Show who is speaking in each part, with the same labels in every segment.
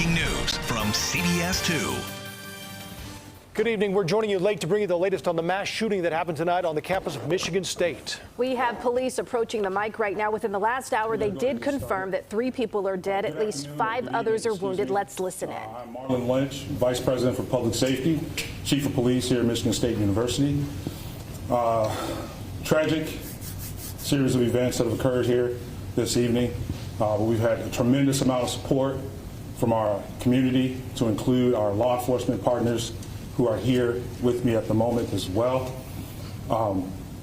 Speaker 1: Breaking news from CBS 2.
Speaker 2: Good evening. We're joining you late to bring you the latest on the mass shooting that happened tonight on the campus of Michigan State.
Speaker 3: We have police approaching the mic right now. Within the last hour, they did confirm that 3 people are dead. At least 5 others are wounded. Let's listen in.
Speaker 4: I'm Marlon Lynch, Vice President for Public Safety, Chief of Police here at Michigan State University. Tragic series of events that have occurred here this evening. We've had a tremendous amount of support from our community, to include our law enforcement partners who are here with me at the moment as well.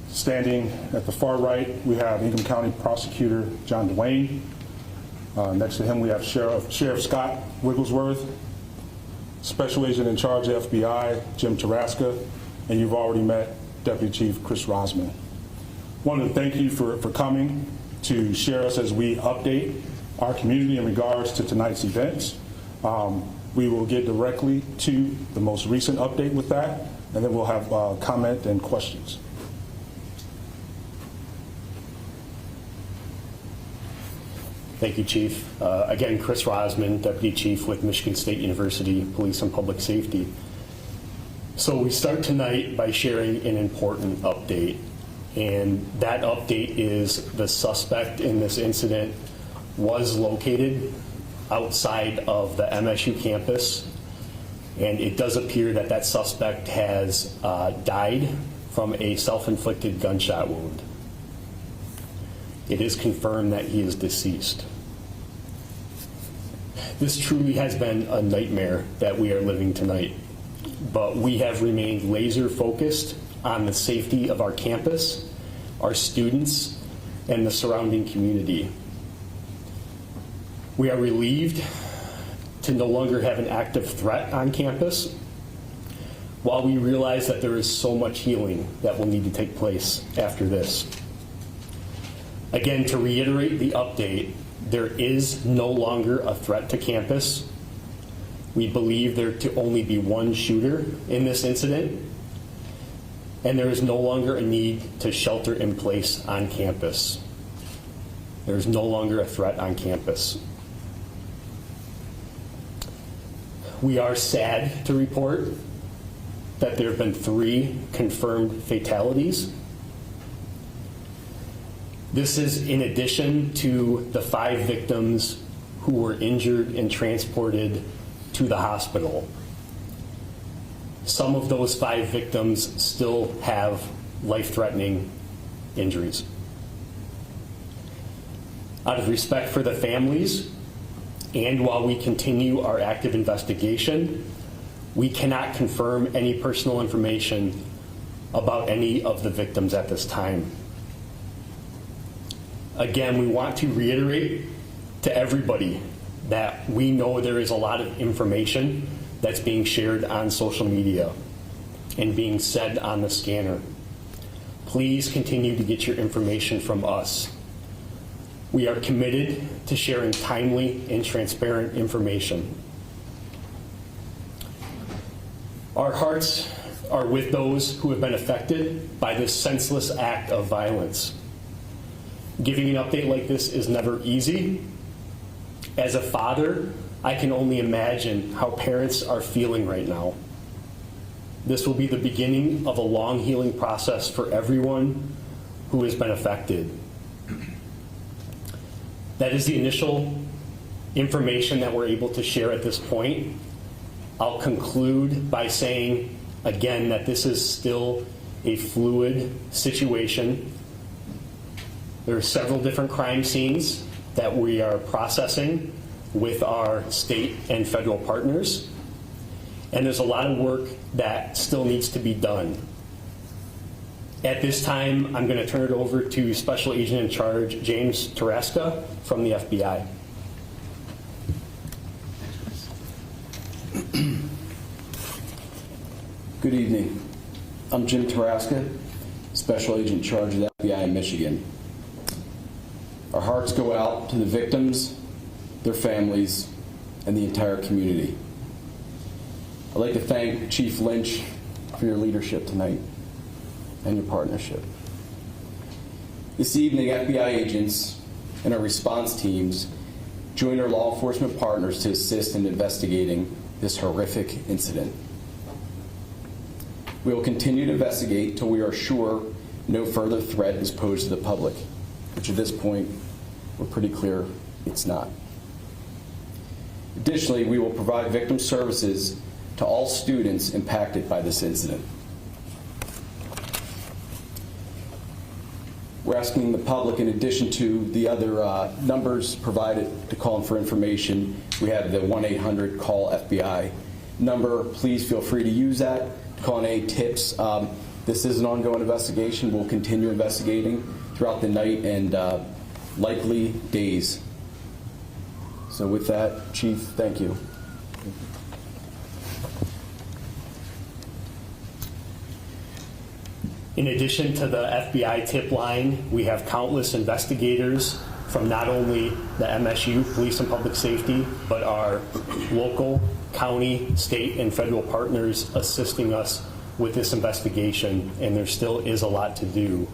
Speaker 4: Standing at the far right, we have Ingham County Prosecutor John Duane. Next to him, we have Sheriff Scott Wigglesworth, Special Agent in Charge of FBI, Jim Taraska, and you've already met Deputy Chief Chris Rosman. Wanted to thank you for coming to share us as we update our community in regards to tonight's events. We will get directly to the most recent update with that, and then we'll have comment and questions.
Speaker 5: Thank you, Chief. Again, Chris Rosman, Deputy Chief with Michigan State University Police and Public Safety. So we start tonight by sharing an important update, and that update is the suspect in this incident was located outside of the MSU campus, and it does appear that that suspect has died from a self-inflicted gunshot wound. It is confirmed that he is deceased. This truly has been a nightmare that we are living tonight, but we have remained laser focused on the safety of our campus, our students, and the surrounding community. We are relieved to no longer have an active threat on campus, while we realize that there is so much healing that will need to take place after this. Again, to reiterate the update, there is no longer a threat to campus. We believe there to only be one shooter in this incident, and there is no longer a need to shelter in place on campus. There is no longer a threat on campus. We are sad to report that there have been 3 confirmed fatalities. This is in addition to the 5 victims who were injured and transported to the hospital. Some of those 5 victims still have life-threatening injuries. Out of respect for the families, and while we continue our active investigation, we cannot confirm any personal information about any of the victims at this time. Again, we want to reiterate to everybody that we know there is a lot of information that's being shared on social media and being said on the scanner. Please continue to get your information from us. We are committed to sharing timely and transparent information. Our hearts are with those who have been affected by this senseless act of violence. Giving an update like this is never easy. As a father, I can only imagine how parents are feeling right now. This will be the beginning of a long healing process for everyone who has been affected. That is the initial information that we're able to share at this point. I'll conclude by saying again that this is still a fluid situation. There are several different crime scenes that we are processing with our state and federal partners, and there's a lot of work that still needs to be done. At this time, I'm going to turn it over to Special Agent in Charge James Taraska from the FBI.
Speaker 6: Good evening. I'm Jim Taraska, Special Agent in Charge of the FBI in Michigan. Our hearts go out to the victims, their families, and the entire community. I'd like to thank Chief Lynch for your leadership tonight and your partnership. This evening, FBI agents and our response teams join our law enforcement partners to assist in investigating this horrific incident. We will continue to investigate till we are sure no further threat is posed to the public, which at this point, we're pretty clear it's not. Additionally, we will provide victim services to all students impacted by this incident. We're asking the public, in addition to the other numbers provided to call in for information, we have the 1-800-CALL-FBI number. Please feel free to use that to call in any tips. This is an ongoing investigation. We'll continue investigating throughout the night and likely days. So with that, Chief, thank you.
Speaker 5: In addition to the FBI tip line, we have countless investigators from not only the MSU Police and Public Safety, but our local, county, state, and federal partners assisting us with this investigation, and there still is a lot to do.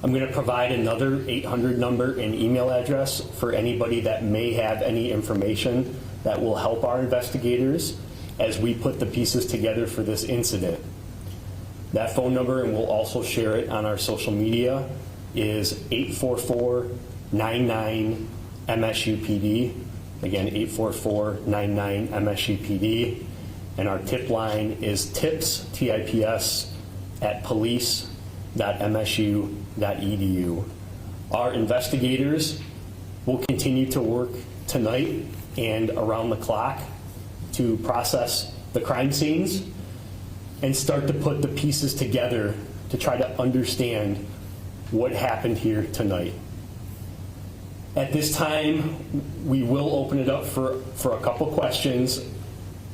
Speaker 5: I'm going to provide another 800 number and email address for anybody that may have any information that will help our investigators as we put the pieces together for this incident. That phone number, and we'll also share it on our social media, is 844-99-MSUPD. Again, 844-99-MSUPD. And our tip line is tips, TIPS, at police.msu.edu. Our investigators will continue to work tonight and around the clock to process the crime scenes and start to put the pieces together to try to understand what happened here tonight. At this time, we will open it up for a couple questions.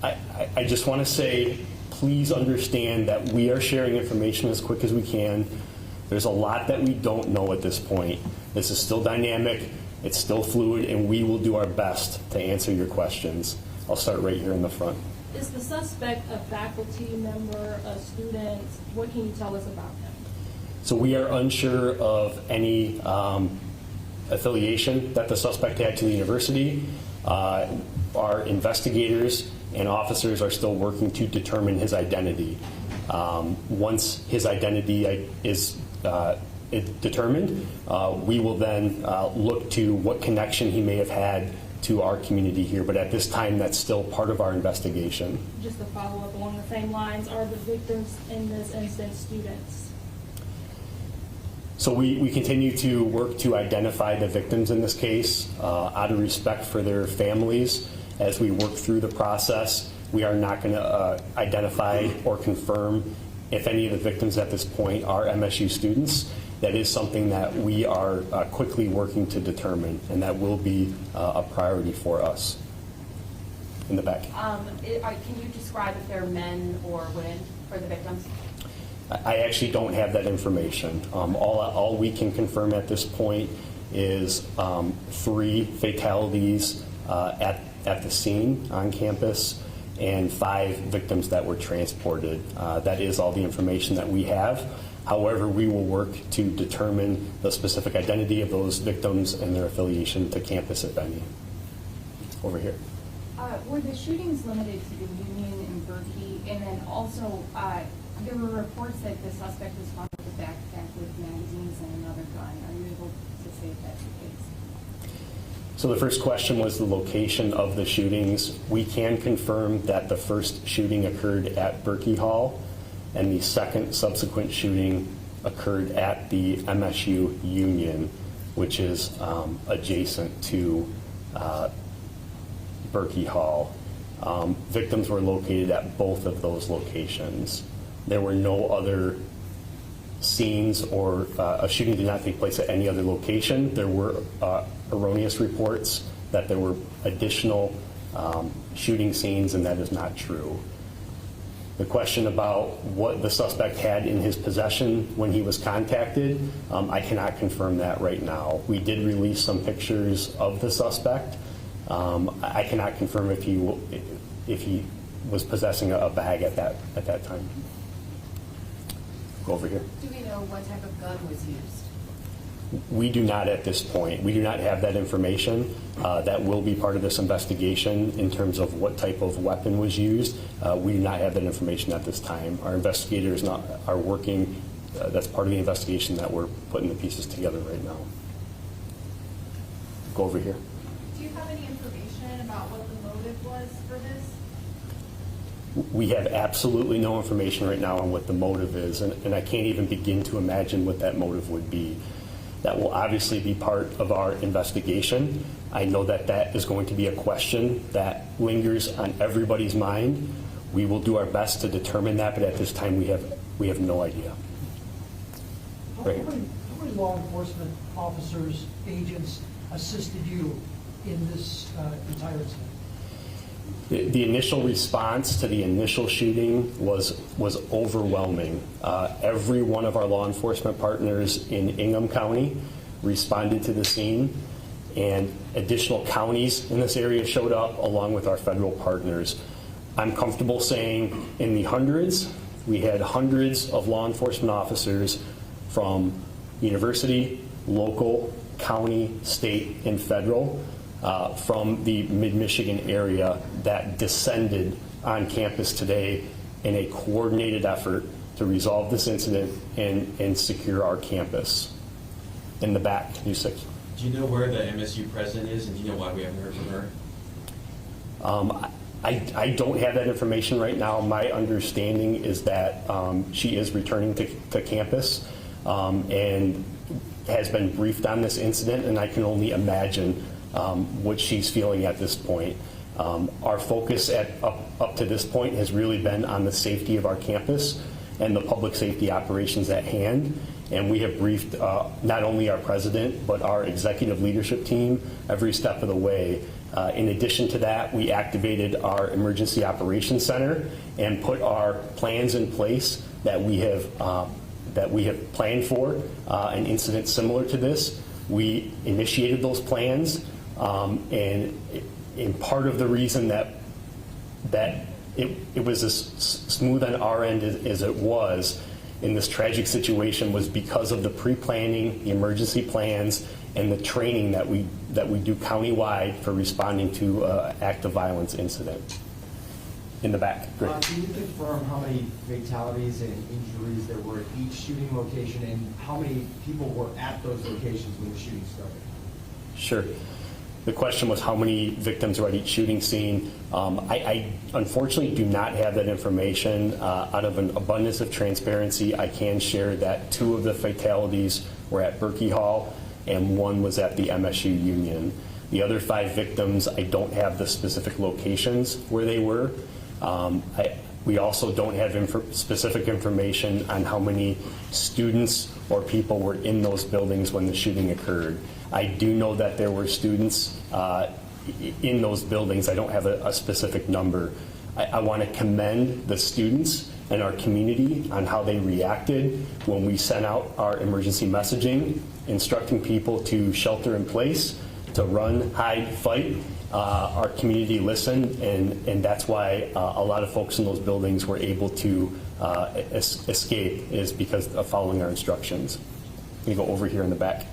Speaker 5: I just want to say, please understand that we are sharing information as quick as we can. There's a lot that we don't know at this point. This is still dynamic, it's still fluid, and we will do our best to answer your questions. I'll start right here in the front.
Speaker 7: Is the suspect a faculty member, a student? What can you tell us about him?
Speaker 5: So we are unsure of any affiliation that the suspect had to the university. Our investigators and officers are still working to determine his identity. Once his identity is determined, we will then look to what connection he may have had to our community here, but at this time, that's still part of our investigation.
Speaker 7: Just to follow up along the same lines, are the victims in this instance students?
Speaker 5: So we continue to work to identify the victims in this case out of respect for their families. As we work through the process, we are not going to identify or confirm if any of the victims at this point are MSU students. That is something that we are quickly working to determine, and that will be a priority for us. In the back.
Speaker 8: Can you describe if they're men or women for the victims?
Speaker 5: I actually don't have that information. All we can confirm at this point is 3 fatalities at the scene on campus and 5 victims that were transported. That is all the information that we have. However, we will work to determine the specific identity of those victims and their affiliation to campus, if any. Over here.
Speaker 9: Were the shootings limited to the Union and Berkey? And then also, there were reports that the suspect was found with a backpack with magazines and another gun. Are you able to say if that's the case?
Speaker 5: So the first question was the location of the shootings. We can confirm that the first shooting occurred at Berkey Hall, and the second subsequent shooting occurred at the MSU Union, which is adjacent to Berkey Hall. Victims were located at both of those locations. There were no other scenes, or a shooting did not take place at any other location. There were erroneous reports that there were additional shooting scenes, and that is not true. The question about what the suspect had in his possession when he was contacted, I cannot confirm that right now. We did release some pictures of the suspect. I cannot confirm if he was possessing a bag at that time. Go over here.
Speaker 9: Do we know what type of gun was used?
Speaker 5: We do not at this point. We do not have that information. That will be part of this investigation in terms of what type of weapon was used. We do not have that information at this time. Our investigators are working. That's part of the investigation that we're putting the pieces together right now. Go over here.
Speaker 8: Do you have any information about what the motive was for this?
Speaker 5: We have absolutely no information right now on what the motive is, and I can't even begin to imagine what that motive would be. That will obviously be part of our investigation. I know that that is going to be a question that lingers on everybody's mind. We will do our best to determine that, but at this time we have no idea.
Speaker 10: How many law enforcement officers, agents assisted you in this entire incident?
Speaker 5: The initial response to the initial shooting was overwhelming. Every one of our law enforcement partners in Ingham County responded to the scene, and additional counties in this area showed up along with our federal partners. I'm comfortable saying in the hundreds. We had hundreds of law enforcement officers from university, local, county, state, and federal from the mid-Michigan area that descended on campus today in a coordinated effort to resolve this incident and secure our campus. In the back, U6.
Speaker 11: Do you know where the MSU president is, and do you know why we haven't heard from her?
Speaker 5: I don't have that information right now. My understanding is that she is returning to campus and has been briefed on this incident, and I can only imagine what she's feeling at this point. Our focus up to this point has really been on the safety of our campus and the public safety operations at hand. And we have briefed not only our president, but our executive leadership team every step of the way. In addition to that, we activated our emergency operations center and put our plans in place that we have planned for an incident similar to this. We initiated those plans, and part of the reason that it was as smooth on our end as it was in this tragic situation was because of the pre-planning, the emergency plans, and the training that we do countywide for responding to act of violence incident. In the back. Great.
Speaker 12: Can you confirm how many fatalities and injuries there were at each shooting location, and how many people were at those locations when the shooting started?
Speaker 5: Sure. The question was how many victims were at each shooting scene. I unfortunately do not have that information. Out of an abundance of transparency, I can share that 2 of the fatalities were at Berkey Hall and 1 was at the MSU Union. The other 5 victims, I don't have the specific locations where they were. We also don't have specific information on how many students or people were in those buildings when the shooting occurred. I do know that there were students in those buildings. I don't have a specific number. I want to commend the students and our community on how they reacted when we sent out our emergency messaging, instructing people to shelter in place, to run, hide, fight. Our community listened, and that's why a lot of folks in those buildings were able to escape, is because of following our instructions. I'm going to go over here in the back.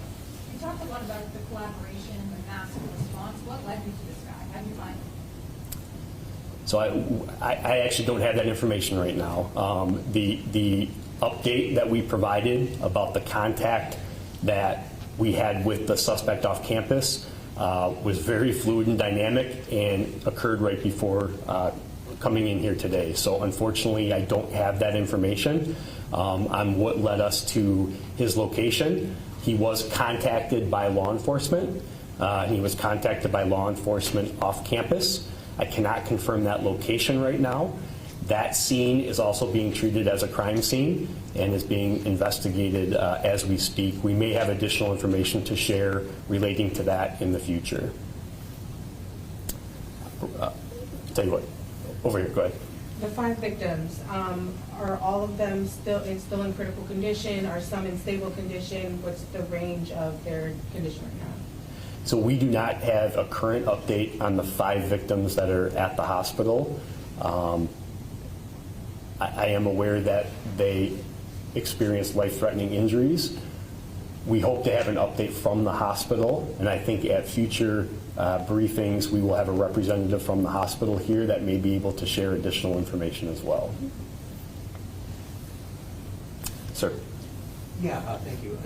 Speaker 9: You talked a lot about the collaboration and the massive response. What led you to this guy? How did you find him?
Speaker 5: So I actually don't have that information right now. The update that we provided about the contact that we had with the suspect off campus was very fluid and dynamic and occurred right before coming in here today. So unfortunately, I don't have that information on what led us to his location. He was contacted by law enforcement. He was contacted by law enforcement off campus. I cannot confirm that location right now. That scene is also being treated as a crime scene and is being investigated as we speak. We may have additional information to share relating to that in the future. Tell you what, over here, go ahead.
Speaker 13: The 5 victims, are all of them still in critical condition? Are some in stable condition? What's the range of their condition right now?
Speaker 5: So we do not have a current update on the 5 victims that are at the hospital. I am aware that they experienced life-threatening injuries. We hope to have an update from the hospital, and I think at future briefings, we will have a representative from the hospital here that may be able to share additional information as well. Sir.
Speaker 14: Yeah, thank you.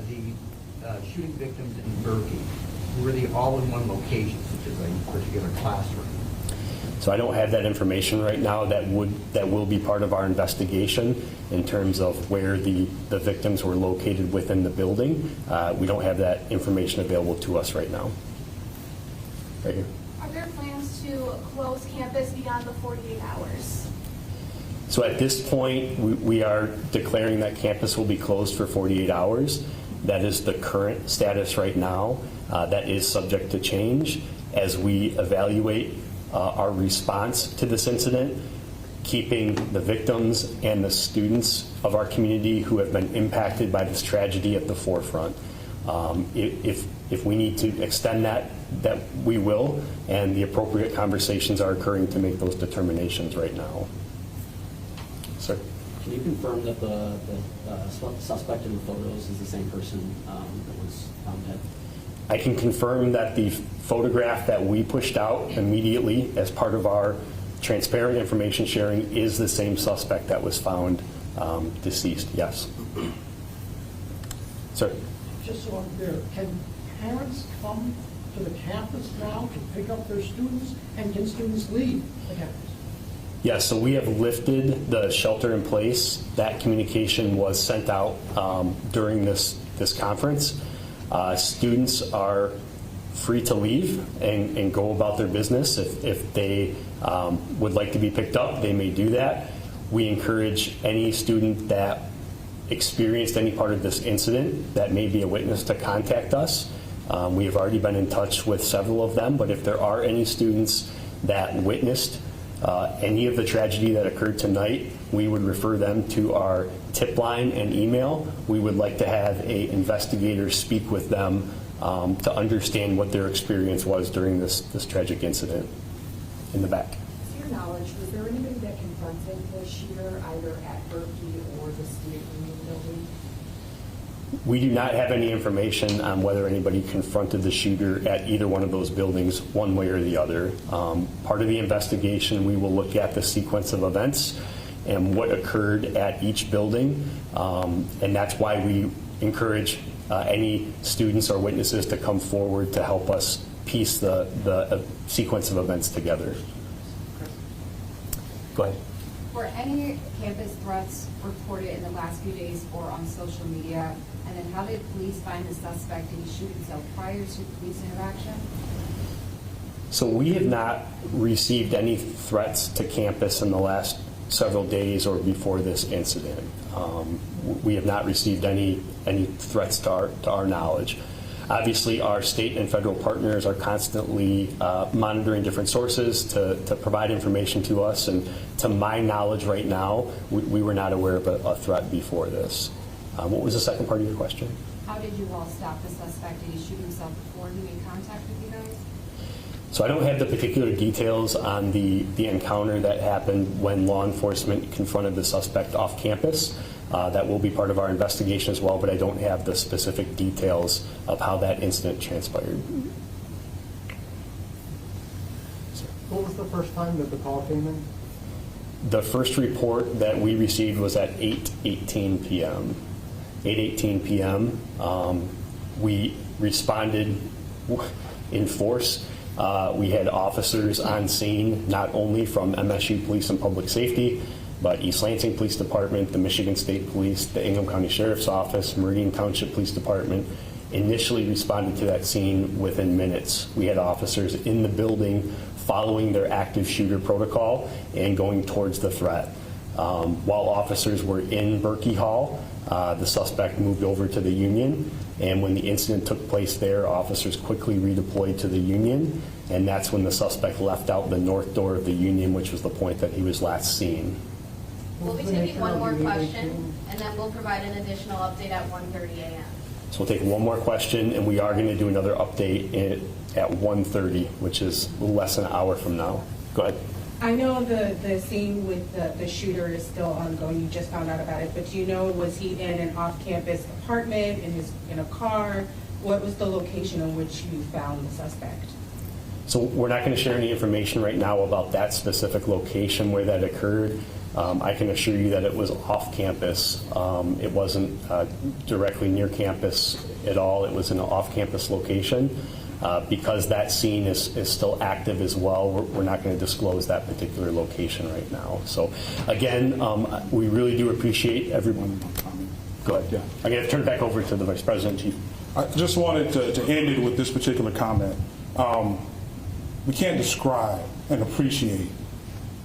Speaker 14: The shooting victims in Berkey, were they all in one location, such as a particular classroom?
Speaker 5: So I don't have that information right now. That will be part of our investigation in terms of where the victims were located within the building. We don't have that information available to us right now. Right here.
Speaker 8: Are there plans to close campus beyond the 48 hours?
Speaker 5: So at this point, we are declaring that campus will be closed for 48 hours. That is the current status right now. That is subject to change as we evaluate our response to this incident, keeping the victims and the students of our community who have been impacted by this tragedy at the forefront. If we need to extend that we will, and the appropriate conversations are occurring to make those determinations right now. Sir?
Speaker 15: Can you confirm that the suspect in the photos is the same person that was found dead?
Speaker 5: I can confirm that the photograph that we pushed out immediately as part of our transparent information sharing is the same suspect that was found deceased, yes. Sir?
Speaker 10: Just so I'm clear, can parents come to the campus now to pick up their students, and can students leave the campus?
Speaker 5: Yes, so we have lifted the shelter in place. That communication was sent out during this conference. Students are free to leave and go about their business. If they would like to be picked up, they may do that. We encourage any student that experienced any part of this incident that may be a witness to contact us. We have already been in touch with several of them, but if there are any students that witnessed any of the tragedy that occurred tonight, we would refer them to our tip line and email. We would like to have an investigator speak with them to understand what their experience was during this tragic incident. In the back.
Speaker 16: To your knowledge, was there anybody that confronted the shooter either at Berkey or the student union building?
Speaker 5: We do not have any information on whether anybody confronted the shooter at either one of those buildings, one way or the other. Part of the investigation, we will look at the sequence of events and what occurred at each building, and that's why we encourage any students or witnesses to come forward to help us piece the sequence of events together. Go ahead.
Speaker 17: Were any campus threats reported in the last few days or on social media? And then how did police find the suspect? Did he shoot himself prior to police interaction?
Speaker 5: So we have not received any threats to campus in the last several days or before this incident. We have not received any threats to our knowledge. Obviously, our state and federal partners are constantly monitoring different sources to provide information to us. And to my knowledge right now, we were not aware of a threat before this. What was the second part of your question?
Speaker 17: How did you all stop the suspect? Did he shoot himself before he made contact with you guys?
Speaker 5: So I don't have the particular details on the encounter that happened when law enforcement confronted the suspect off campus. That will be part of our investigation as well, but I don't have the specific details of how that incident transpired.
Speaker 10: What was the first time that the call came in?
Speaker 5: The first report that we received was at 8:18 p.m. 8:18 p.m. We responded in force. We had officers on scene, not only from MSU Police and Public Safety, but East Lansing Police Department, the Michigan State Police, the Ingham County Sheriff's Office, Meridian Township Police Department, initially responded to that scene within minutes. We had officers in the building following their active shooter protocol and going towards the threat. While officers were in Berkey Hall, the suspect moved over to the Union, and when the incident took place there, officers quickly redeployed to the Union, and that's when the suspect left out the north door of the Union, which was the point that he was last seen.
Speaker 8: We'll be taking one more question, and then we'll provide an additional update at 1:30 a.m.
Speaker 5: So we'll take one more question, and we are going to do another update at 1:30, which is less than an hour from now. Go ahead.
Speaker 13: I know the scene with the shooter is still ongoing. You just found out about it, but do you know, was he in an off-campus apartment, in a car? What was the location in which you found the suspect?
Speaker 5: So we're not going to share any information right now about that specific location where that occurred. I can assure you that it was off campus. It wasn't directly near campus at all. It was in an off-campus location. Because that scene is still active as well, we're not going to disclose that particular location right now. So again, we really do appreciate everyone. Go ahead. Yeah. I'm going to turn it back over to the Vice President, Chief.
Speaker 4: I just wanted to end it with this particular comment. We can't describe and appreciate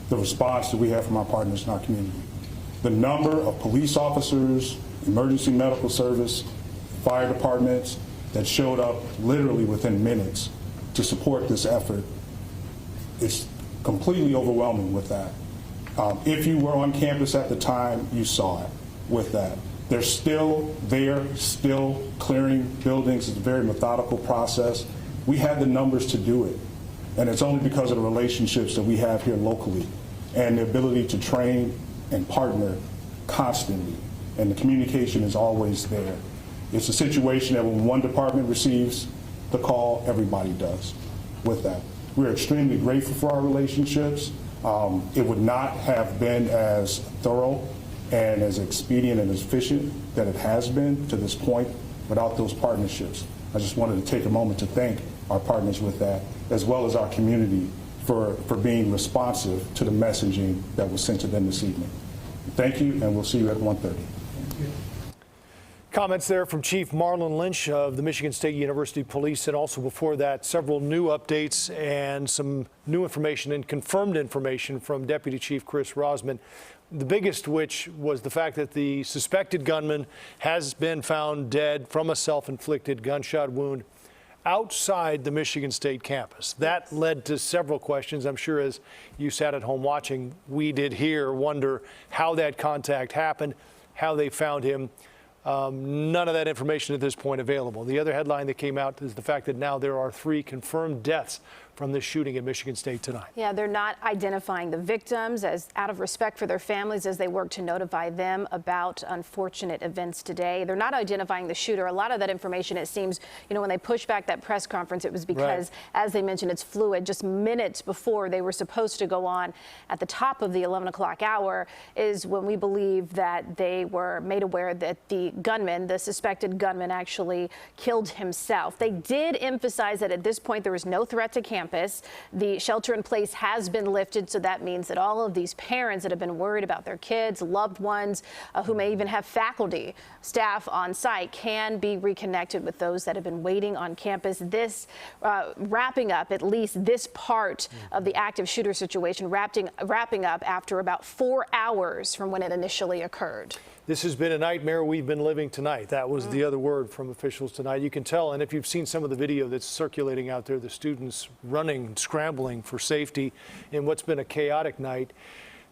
Speaker 4: the response that we have from our partners in our community. The number of police officers, emergency medical service, fire departments that showed up literally within minutes to support this effort is completely overwhelming with that. If you were on campus at the time, you saw it with that. They're still there, still clearing buildings. It's a very methodical process. We had the numbers to do it. And it's only because of the relationships that we have here locally and the ability to train and partner constantly. And the communication is always there. It's a situation that when one department receives the call, everybody does with that. We're extremely grateful for our relationships. It would not have been as thorough and as expedient and as efficient that it has been to this point without those partnerships. I just wanted to take a moment to thank our partners with that, as well as our community for being responsive to the messaging that was sent to them this evening. Thank you, and we'll see you at 1:30.
Speaker 2: Comments there from Chief Marlon Lynch of the Michigan State University Police, and also before that, several new updates and some new information and confirmed information from Deputy Chief Chris Rosman. The biggest which was the fact that the suspected gunman has been found dead from a self-inflicted gunshot wound outside the Michigan State campus. That led to several questions. I'm sure as you sat at home watching, we did here wonder how that contact happened, how they found him. None of that information at this point available. The other headline that came out is the fact that now there are 3 confirmed deaths from this shooting at Michigan State tonight.
Speaker 3: Yeah, they're not identifying the victims as out of respect for their families as they work to notify them about unfortunate events today. They're not identifying the shooter. A lot of that information, it seems, when they pushed back that press conference, it was because, as they mentioned, it's fluid. Just minutes before they were supposed to go on at the top of the 11 o'clock hour is when we believe that they were made aware that the gunman, the suspected gunman, actually killed himself. They did emphasize that at this point there was no threat to campus. The shelter in place has been lifted, so that means that all of these parents that have been worried about their kids, loved ones, who may even have faculty, staff on site, can be reconnected with those that have been waiting on campus. This wrapping up at least this part of the active shooter situation, wrapping up after about 4 hours from when it initially occurred.
Speaker 2: This has been a nightmare we've been living tonight. That was the other word from officials tonight. You can tell, and if you've seen some of the video that's circulating out there, the students running, scrambling for safety in what's been a chaotic night.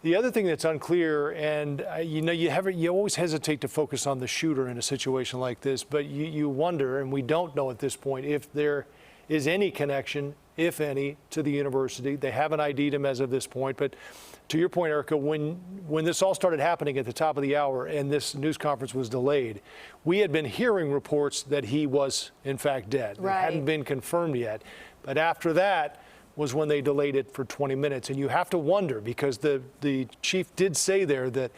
Speaker 2: The other thing that's unclear, and you always hesitate to focus on the shooter in a situation like this, but you wonder, and we don't know at this point, if there is any connection, if any, to the university. They haven't ID'd him as of this point, but to your point, Erica, when this all started happening at the top of the hour and this news conference was delayed, we had been hearing reports that he was, in fact, dead. Right. It hadn't been confirmed yet. But after that was when they delayed it for 20 minutes. And you have to wonder, because the chief did say there that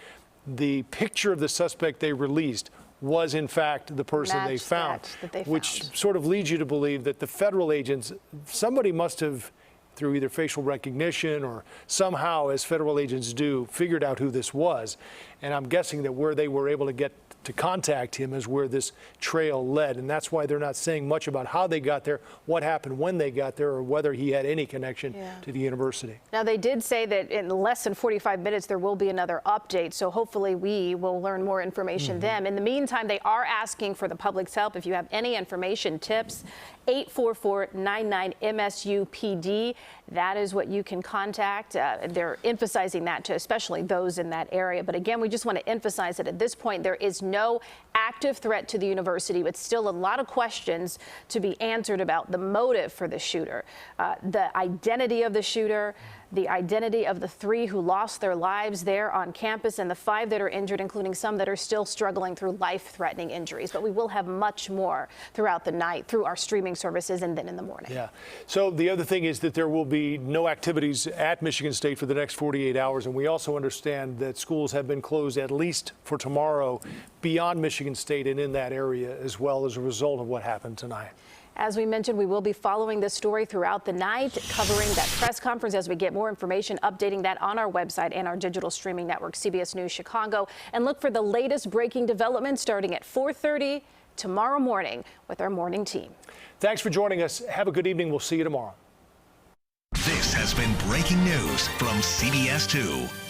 Speaker 2: the picture of the suspect they released was, in fact, the person they found, which sort of leads you to believe that the federal agents, somebody must have, through either facial recognition or somehow, as federal agents do, figured out who this was. And I'm guessing that where they were able to get to contact him is where this trail led. And that's why they're not saying much about how they got there, what happened when they got there, or whether he had any connection to the university. Now,
Speaker 3: they did say that in less than 45 minutes there will be another update. So hopefully we will learn more information then. In the meantime, they are asking for the public's help. If you have any information, tips, 844-99-MSU-PD. That is what you can contact. They're emphasizing that to especially those in that area. But again, we just want to emphasize that at this point, there is no active threat to the university, but still a lot of questions to be answered about the motive for the shooter, the identity of the shooter, the identity of the 3 who lost their lives there on campus and the 5 that are injured, including some that are still struggling through life-threatening injuries. But we will have much more throughout the night through our streaming services and then in the morning.
Speaker 2: Yeah. So the other thing is that there will be no activities at Michigan State for the next 48 hours. And we also understand that schools have been closed at least for tomorrow beyond Michigan State and in that area as well as a result of what happened tonight.
Speaker 3: As we mentioned, we will be following this story throughout the night, covering that press conference as we get more information, updating that on our website and our digital streaming network, CBS News Chicago. And look for the latest breaking developments starting at 4:30 tomorrow morning with our morning team.
Speaker 2: Thanks for joining us. Have a good evening. We'll see you tomorrow.
Speaker 1: This has been breaking news from CBS 2.